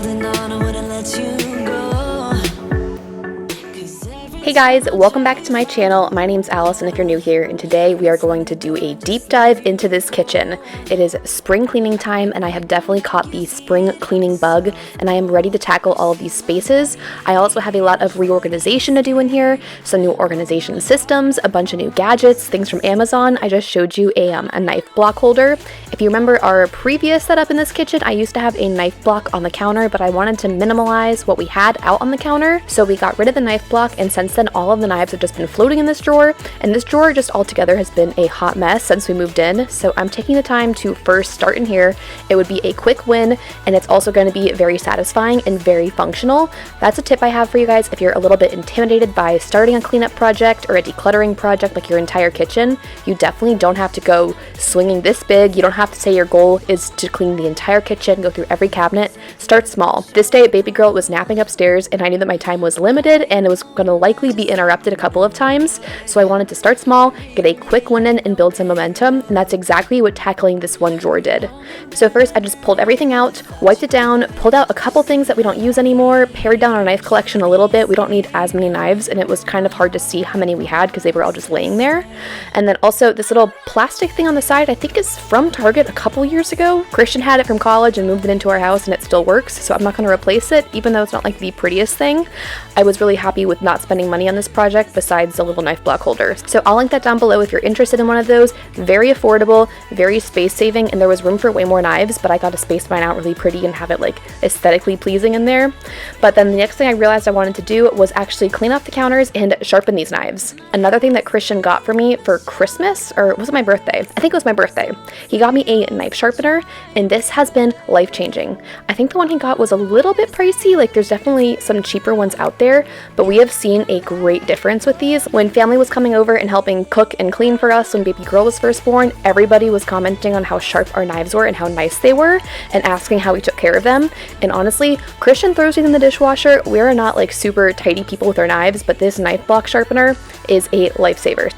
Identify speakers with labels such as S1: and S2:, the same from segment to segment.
S1: holding on, I wouldn't let you go.
S2: Hey guys, welcome back to my channel. My name's Allison if you're new here, and today we are going to do a deep dive into this kitchen. It is spring cleaning time, and I have definitely caught the spring cleaning bug, and I am ready to tackle all of these spaces. I also have a lot of reorganization to do in here, some new organization systems, a bunch of new gadgets, things from Amazon. I just showed you a knife block holder. If you remember our previous setup in this kitchen, I used to have a knife block on the counter, but I wanted to minimalize what we had out on the counter, so we got rid of the knife block, and since then all of the knives have just been floating in this drawer, and this drawer just altogether has been a hot mess since we moved in. So I'm taking the time to first start in here. It would be a quick win, and it's also going to be very satisfying and very functional. That's a tip I have for you guys if you're a little bit intimidated by starting a cleanup project or a decluttering project like your entire kitchen. You definitely don't have to go swinging this big. You don't have to say your goal is to clean the entire kitchen, go through every cabinet. Start small. This day baby girl was napping upstairs, and I knew that my time was limited and it was going to likely be interrupted a couple of times, so I wanted to start small, get a quick win in, and build some momentum, and that's exactly what tackling this one drawer did. So first I just pulled everything out, wiped it down, pulled out a couple things that we don't use anymore, pared down our knife collection a little bit. We don't need as many knives, and it was kind of hard to see how many we had because they were all just laying there. And then also this little plastic thing on the side, I think is from Target a couple years ago. Christian had it from college and moved it into our house, and it still works, so I'm not going to replace it, even though it's not like the prettiest thing. I was really happy with not spending money on this project besides the little knife block holder. So I'll link that down below if you're interested in one of those. Very affordable, very space saving, and there was room for way more knives, but I got to space mine out really pretty and have it like aesthetically pleasing in there. But then the next thing I realized I wanted to do was actually clean off the counters and sharpen these knives. Another thing that Christian got for me for Christmas, or was it my birthday? I think it was my birthday. He got me a knife sharpener, and this has been life-changing. I think the one he got was a little bit pricey, like there's definitely some cheaper ones out there, but we have seen a great difference with these. When family was coming over and helping cook and clean for us when baby girl was first born, everybody was commenting on how sharp our knives were and how nice they were, and asking how we took care of them. And honestly, Christian throws these in the dishwasher. We are not like super tidy people with our knives, but this knife block sharpener is a lifesaver.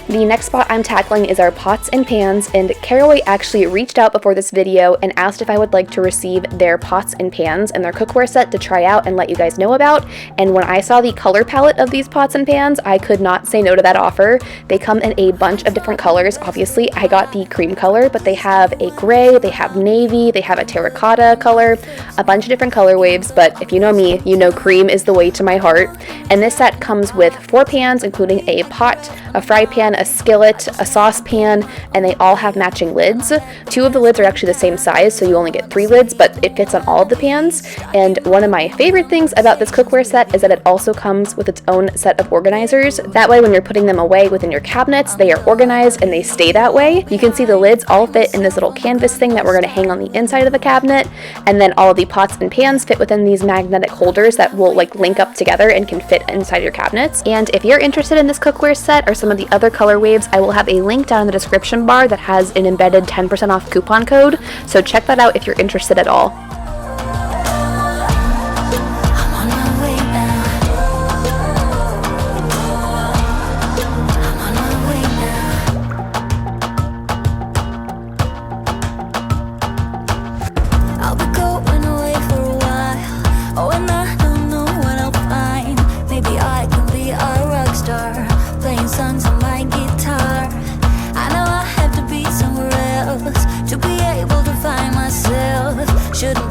S2: The next spot I'm tackling is our pots and pans, and Caraway actually reached out before this video and asked if I would like to receive their pots and pans and their cookware set to try out and let you guys know about. And when I saw the color palette of these pots and pans, I could not say no to that offer. They come in a bunch of different colors. Obviously, I got the cream color, but they have a gray, they have navy, they have a terracotta color, a bunch of different color waves, but if you know me, you know cream is the way to my heart. And this set comes with 4 pans, including a pot, a fry pan, a skillet, a saucepan, and they all have matching lids. 2 of the lids are actually the same size, so you only get 3 lids, but it fits on all of the pans. And one of my favorite things about this cookware set is that it also comes with its own set of organizers. That way, when you're putting them away within your cabinets, they are organized and they stay that way. You can see the lids all fit in this little canvas thing that we're going to hang on the inside of the cabinet, and then all of the pots and pans fit within these magnetic holders that will like link up together and can fit inside your cabinets. And if you're interested in this cookware set or some of the other color waves, I will have a link down in the description bar that has an embedded 10% off coupon code, so check that out if you're interested at all.
S1: Should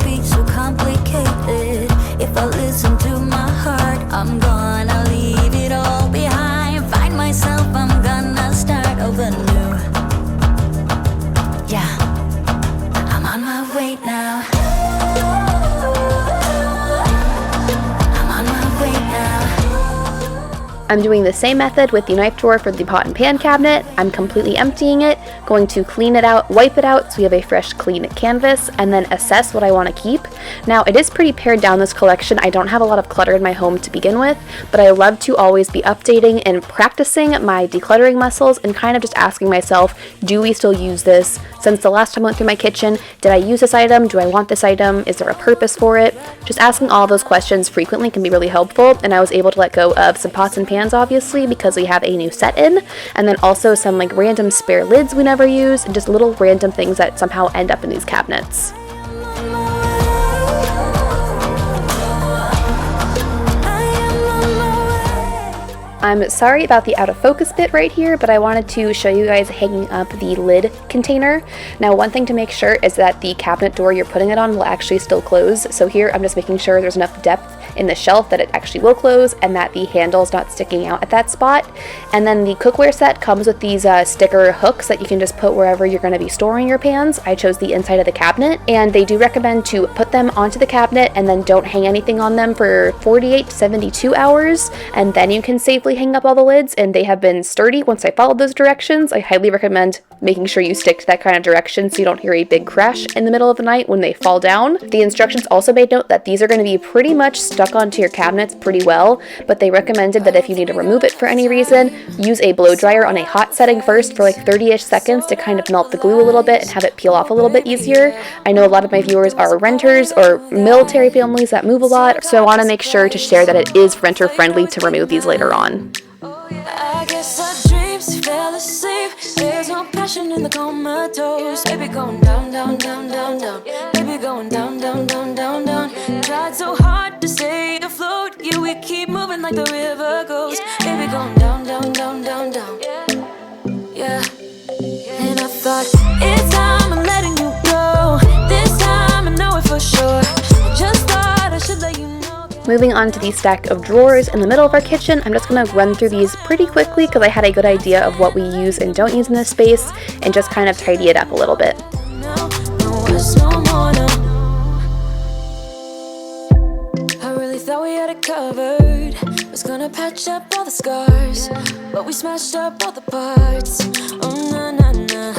S2: I'm doing the same method with the knife drawer for the pot and pan cabinet. I'm completely emptying it, going to clean it out, wipe it out so we have a fresh clean canvas, and then assess what I want to keep. Now, it is pretty pared down, this collection. I don't have a lot of clutter in my home to begin with, but I love to always be updating and practicing my decluttering muscles and kind of just asking myself, do we still use this? Since the last time I went through my kitchen, did I use this item? Do I want this item? Is there a purpose for it? Just asking all those questions frequently can be really helpful, and I was able to let go of some pots and pans, obviously, because we have a new set in, and then also some like random spare lids we never use, and just little random things that somehow end up in these cabinets. I'm sorry about the out of focus bit right here, but I wanted to show you guys hanging up the lid container. Now, one thing to make sure is that the cabinet door you're putting it on will actually still close. So here I'm just making sure there's enough depth in the shelf that it actually will close and that the handle is not sticking out at that spot. And then the cookware set comes with these sticker hooks that you can just put wherever you're going to be storing your pans. I chose the inside of the cabinet, and they do recommend to put them onto the cabinet and then don't hang anything on them for 48 to 72 hours, and then you can safely hang up all the lids, and they have been sturdy once I followed those directions. I highly recommend making sure you stick to that kind of direction so you don't hear a big crash in the middle of the night when they fall down. The instructions also made note that these are going to be pretty much stuck onto your cabinets pretty well, but they recommended that if you need to remove it for any reason, use a blow dryer on a hot setting first for like 30-ish seconds to kind of melt the glue a little bit and have it peel off a little bit easier. I know a lot of my viewers are renters or military families that move a lot, so I want to make sure to share that it is renter friendly to remove these later on.
S1: I guess our dreams fell asleep. There's no passion in the comatose. Baby going down, down, down, down, down. Baby going down, down, down, down, down. Tried so hard to stay afloat. Yeah, we keep moving like the river goes. Baby going down, down, down, down, down. Yeah. And I thought, it's time I'm letting you go. This time I know it for sure. I just thought I should let you know.
S2: Moving on to the stack of drawers in the middle of our kitchen, I'm just going to run through these pretty quickly because I had a good idea of what we use and don't use in this space and just kind of tidy it up a little bit.
S1: I really thought we had it covered. Was gonna patch up all the scars, but we smashed up all the parts. Oh na na na.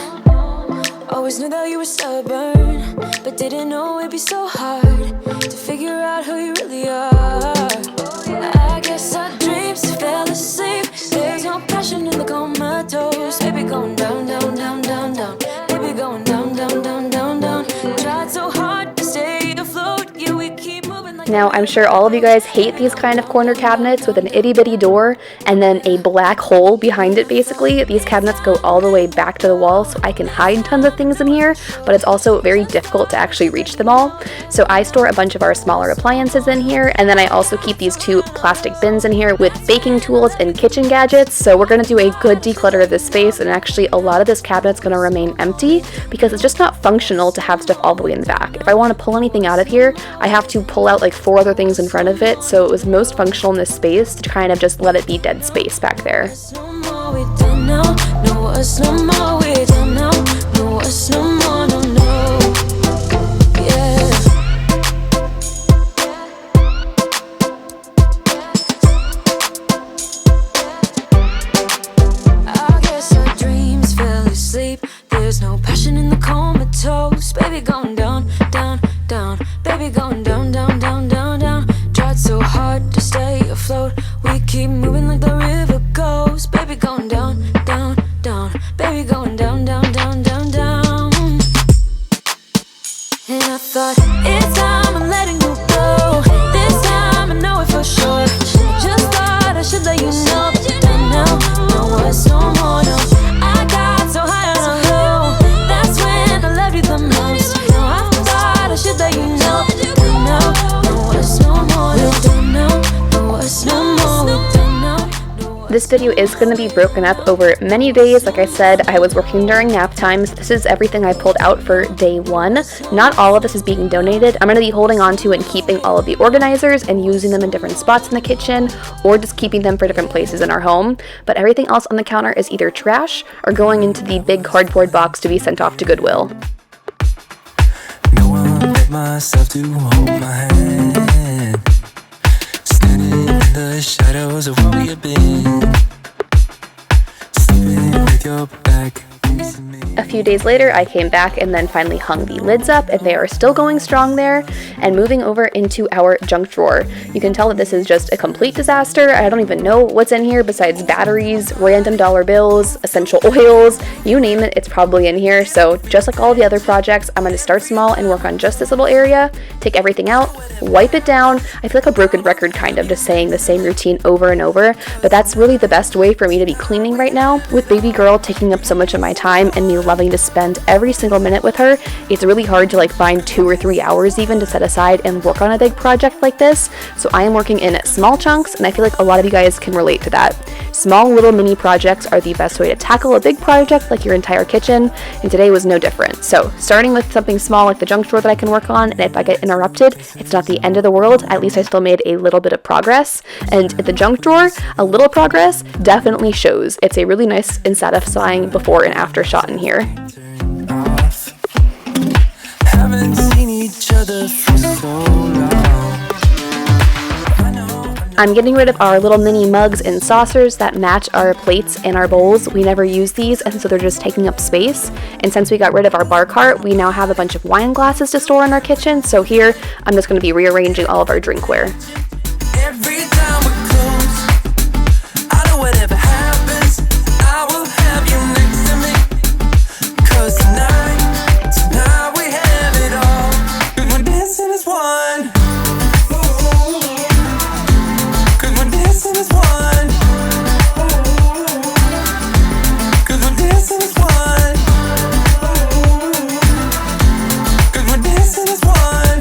S1: Always knew that you were stubborn, but didn't know it'd be so hard to figure out who you really are. I guess our dreams fell asleep. There's no passion in the comatose. Baby going down, down, down, down, down. Baby going down, down, down, down, down. Tried so hard to stay afloat. Yeah, we keep moving like.
S2: Now, I'm sure all of you guys hate these kind of corner cabinets with an itty-bitty door and then a black hole behind it, basically. These cabinets go all the way back to the wall, so I can hide tons of things in here, but it's also very difficult to actually reach them all. So I store a bunch of our smaller appliances in here, and then I also keep these two plastic bins in here with baking tools and kitchen gadgets. So we're going to do a good declutter of this space, and actually a lot of this cabinet's going to remain empty because it's just not functional to have stuff all the way in the back. If I want to pull anything out of here, I have to pull out like 4 other things in front of it, so it was most functional in this space to kind of just let it be dead space back there.
S1: There's no passion in the comatose. Baby going down, down, down. Baby going down, down, down, down, down. Tried so hard to stay afloat. We keep moving like the river goes. Baby going down, down, down. Baby going down, down, down, down, down. And I thought, it's time I'm letting you go. This time I know it for sure. Just thought I should let you know. But now, no words, no more, no. I got so high on a hill. That's when I loved you the most. Now I thought I should let you know. But no words, no more, we don't know. No words, no more, we don't know.
S2: This video is going to be broken up over many days. Like I said, I was working during nap times. This is everything I pulled out for day 1. Not all of this is being donated. I'm going to be holding on to and keeping all of the organizers and using them in different spots in the kitchen, or just keeping them for different places in our home. But everything else on the counter is either trash or going into the big cardboard box to be sent off to Goodwill.
S3: No one but myself to hold my hand. Standing in the shadows of where we have been, sleeping with your back facing me.
S2: A few days later, I came back and then finally hung the lids up, and they are still going strong there. And moving over into our junk drawer, you can tell that this is just a complete disaster. I don't even know what's in here besides batteries, random dollar bills, essential oils, you name it, it's probably in here. So just like all the other projects, I'm going to start small and work on just this little area, take everything out, wipe it down. I feel like a broken record kind of, just saying the same routine over and over, but that's really the best way for me to be cleaning right now. With baby girl taking up so much of my time and me loving to spend every single minute with her, it's really hard to find 2 or 3 hours even to set aside and work on a big project like this. So I am working in small chunks, and I feel like a lot of you guys can relate to that. Small little mini projects are the best way to tackle a big project like your entire kitchen, and today was no different. So starting with something small like the junk drawer that I can work on, and if I get interrupted, it's not the end of the world. At least I still made a little bit of progress. And at the junk drawer, a little progress definitely shows. It's a really nice and satisfying before and after shot in here.
S3: Off. Haven't seen each other for so long.
S2: I'm getting rid of our little mini mugs and saucers that match our plates and our bowls. We never use these, and so they're just taking up space. And since we got rid of our bar cart, we now have a bunch of wine glasses to store in our kitchen. So here, I'm just going to be rearranging all of our drinkware.
S3: Every time we're close, I know whatever happens, I will have you next to me. 'Cause tonight we have it all. 'Cause we're dancing as one. 'Cause we're dancing as one. 'Cause we're dancing as one. 'Cause we're dancing as one.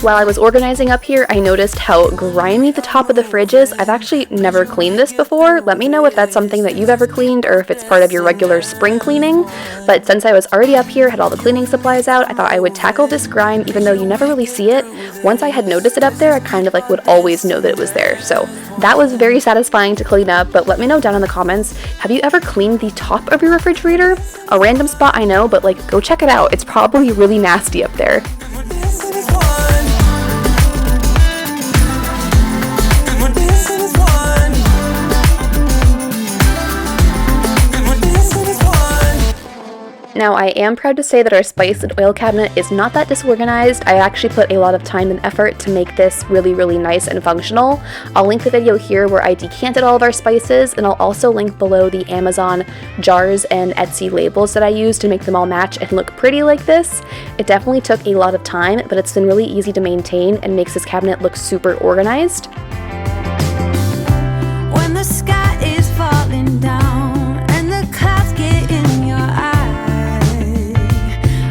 S2: While I was organizing up here, I noticed how grimy the top of the fridge is. I've actually never cleaned this before. Let me know if that's something that you've ever cleaned or if it's part of your regular spring cleaning. But since I was already up here, had all the cleaning supplies out, I thought I would tackle this grime even though you never really see it. Once I had noticed it up there, I kind of would always know that it was there. So that was very satisfying to clean up, but let me know down in the comments, have you ever cleaned the top of your refrigerator? A random spot, I know, but go check it out. It's probably really nasty up there. Now, I am proud to say that our spice and oil cabinet is not that disorganized. I actually put a lot of time and effort to make this really, really nice and functional. I'll link the video here where I decanted all of our spices, and I'll also link below the Amazon jars and Etsy labels that I used to make them all match and look pretty like this. It definitely took a lot of time, but it's been really easy to maintain and makes this cabinet look super organized.
S1: When the sky is falling down and the clouds get in your eyes,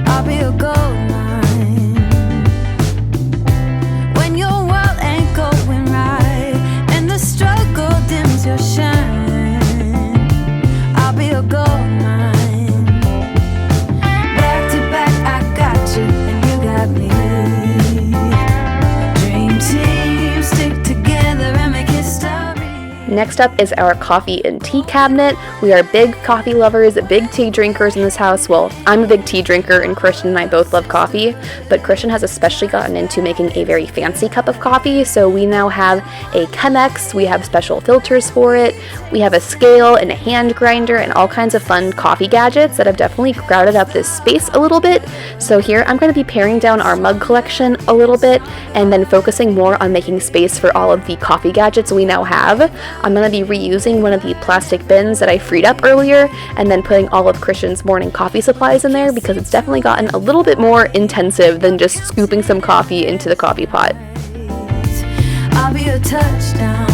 S1: I'll be a gold mine. When your world ain't going right and the struggle dims your shine, I'll be a gold mine. Back to back, I got you and you got me. Dream team, stick together and make history.
S2: Next up is our coffee and tea cabinet. We are big coffee lovers, big tea drinkers in this house. Well, I'm a big tea drinker and Christian and I both love coffee, but Christian has especially gotten into making a very fancy cup of coffee. So we now have a Chemex, we have special filters for it, we have a scale and a hand grinder and all kinds of fun coffee gadgets that have definitely crowded up this space a little bit. So here I'm going to be paring down our mug collection a little bit and then focusing more on making space for all of the coffee gadgets we now have. I'm going to be reusing one of the plastic bins that I freed up earlier and then putting all of Christian's morning coffee supplies in there because it's definitely gotten a little bit more intensive than just scooping some coffee into the coffee pot.
S1: I'll be a touchdown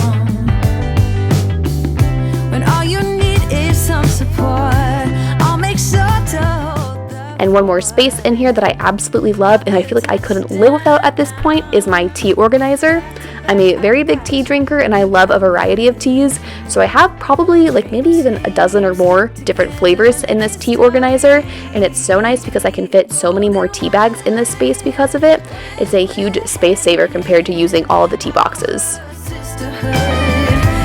S1: when all you need is some support. I'll make sure to hold the...
S2: And one more space in here that I absolutely love and I feel like I couldn't live without at this point is my tea organizer. I'm a very big tea drinker and I love a variety of teas, so I have probably maybe even a dozen or more different flavors in this tea organizer, and it's so nice because I can fit so many more tea bags in this space because of it. It's a huge space saver compared to using all of the tea boxes.
S1: Sisterhood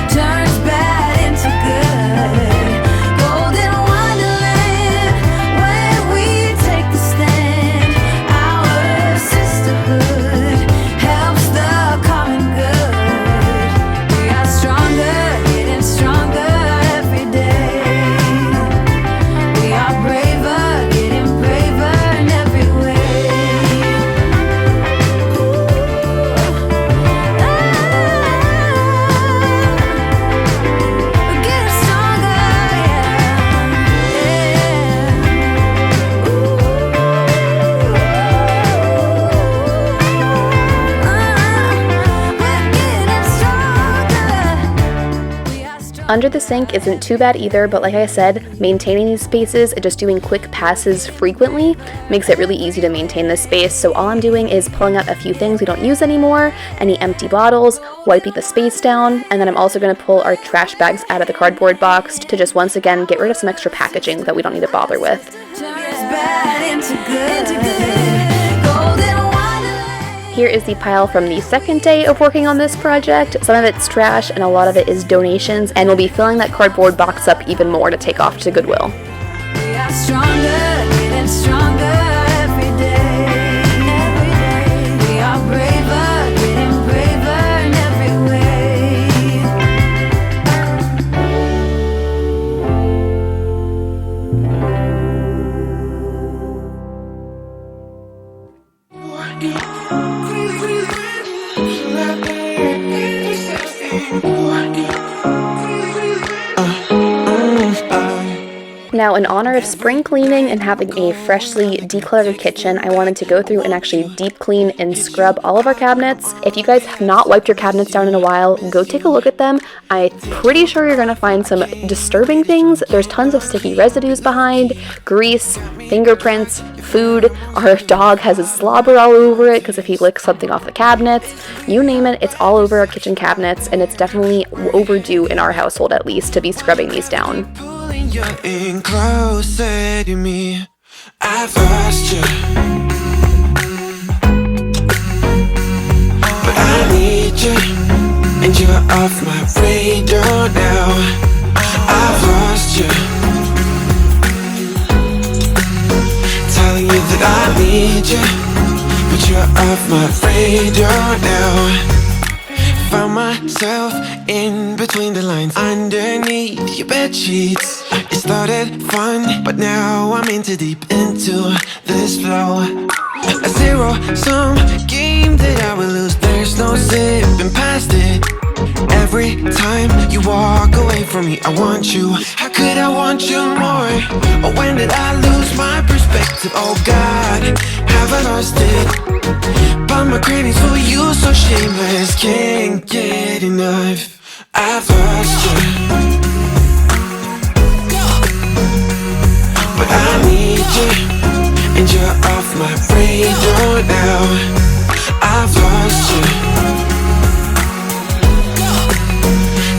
S1: turns bad into good. Golden wonderland when we take the stand. Our sisterhood helps the cause.
S2: Under the sink isn't too bad either, but like I said, maintaining these spaces and just doing quick passes frequently makes it really easy to maintain this space. So all I'm doing is pulling out a few things we don't use anymore, any empty bottles, wiping the space down, and then I'm also going to pull our trash bags out of the cardboard box to just once again get rid of some extra packaging that we don't need to bother with. Here is the pile from the second day of working on this project. Some of it's trash and a lot of it is donations, and we'll be filling that cardboard box up even more to take off to Goodwill.
S1: We are stronger, getting stronger every day. We are braver, getting braver in every way.
S2: Now, in honor of spring cleaning and having a freshly decluttered kitchen, I wanted to go through and actually deep clean and scrub all of our cabinets. If you guys have not wiped your cabinets down in a while, go take a look at them. I'm pretty sure you're going to find some disturbing things. There's tons of sticky residues behind, grease, fingerprints, food. Our dog has his slobber all over it because if he licks something off the cabinets, you name it, it's all over our kitchen cabinets, and it's definitely overdue in our household at least to be scrubbing these down.
S3: You're in closer to me. I've lost you, but I need you, and you're off my radar now. I've lost you, telling you that I need you, but you're off my radar now. Found myself in between the lines, underneath your bed sheets. It started fun, but now I'm in too deep into this flow. A zero-sum game that I will lose. There's no zipping past it. Every time you walk away from me, I want you. How could I want you more? Or when did I lose my perspective? Oh God, have I lost it? But my cravings for you so shameless, can't get enough. I've lost you, but I need you, and you're off my radar now. I've lost you,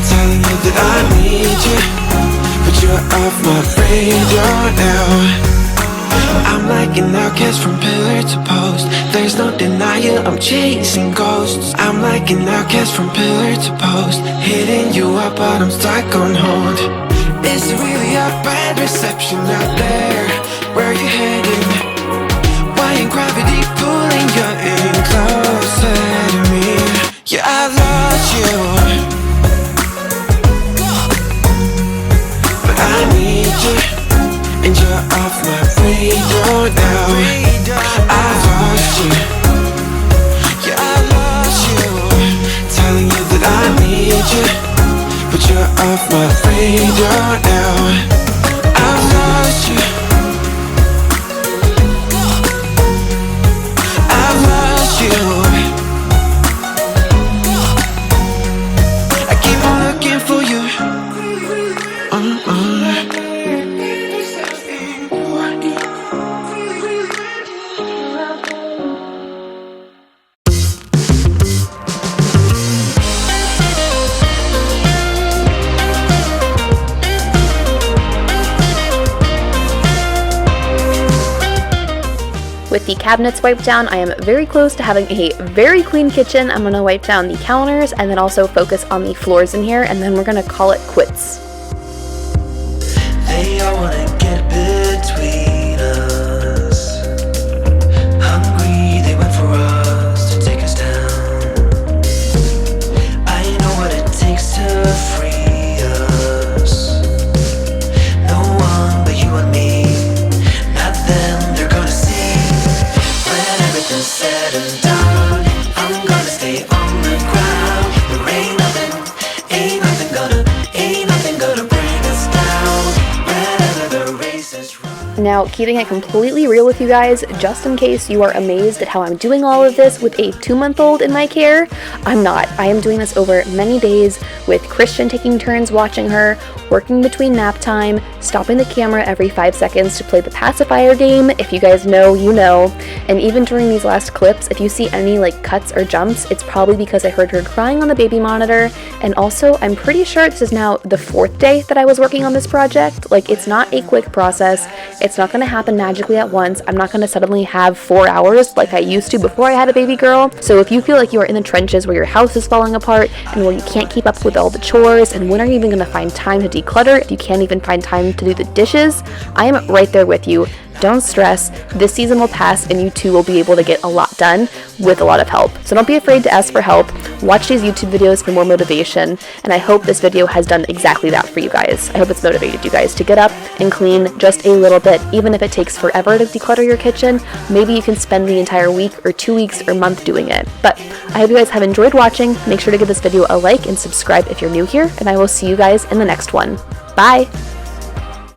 S3: telling you that I need you, but you're off my radar now. I'm like an outcast from pillar to post. There's no denial, I'm chasing ghosts. I'm like an outcast from pillar to post, hitting you up but I'm stuck on hold. Is it really a bad reception out there? Where you heading? Why ain't gravity pulling you in closer to me? Yeah, I've lost you, but I need you, and you're off my radar now. I've lost you, yeah, I lost you, telling you that I need you, but you're off my radar now. I've lost you, I've lost you. I keep on looking for you.
S2: With the cabinets wiped down, I am very close to having a very clean kitchen. I'm going to wipe down the counters and then also focus on the floors in here, and then we're going to call it quits.
S3: They all wanna get between us. Hungry, they went for us to take us down. I know what it takes to free us. No one but you and me, not them, they're gonna see. When everything's said and done, I'm gonna stay on the ground. There ain't nothing gonna bring us down. Whenever the race is run.
S2: Now Now, keeping it completely real with you guys, just in case you are amazed at how I'm doing all of this with a 2-month-old in my care, I'm not. I am doing this over many days with Christian taking turns watching her, working between nap time, stopping the camera every 5 seconds to play the pacifier game. If you guys know, you know. And even during these last clips, if you see any like cuts or jumps, it's probably because I heard her crying on the baby monitor. And also, I'm pretty sure this is now the 4th day that I was working on this project. Like, it's not a quick process. It's not going to happen magically at once. I'm not going to suddenly have 4 hours like I used to before I had a baby girl. So if you feel like you are in the trenches where your house is falling apart and where you can't keep up with all the chores, and when are you even going to find time to declutter if you can't even find time to do the dishes, I am right there with you. Don't stress, this season will pass and you too will be able to get a lot done with a lot of help. So don't be afraid to ask for help. Watch these YouTube videos for more motivation, and I hope this video has done exactly that for you guys. I hope it's motivated you guys to get up and clean just a little bit. Even if it takes forever to declutter your kitchen, maybe you can spend the entire week or 2 weeks or month doing it. But I hope you guys have enjoyed watching. Make sure to give this video a like and subscribe if you're new here, and I will see you guys in the next one. Bye!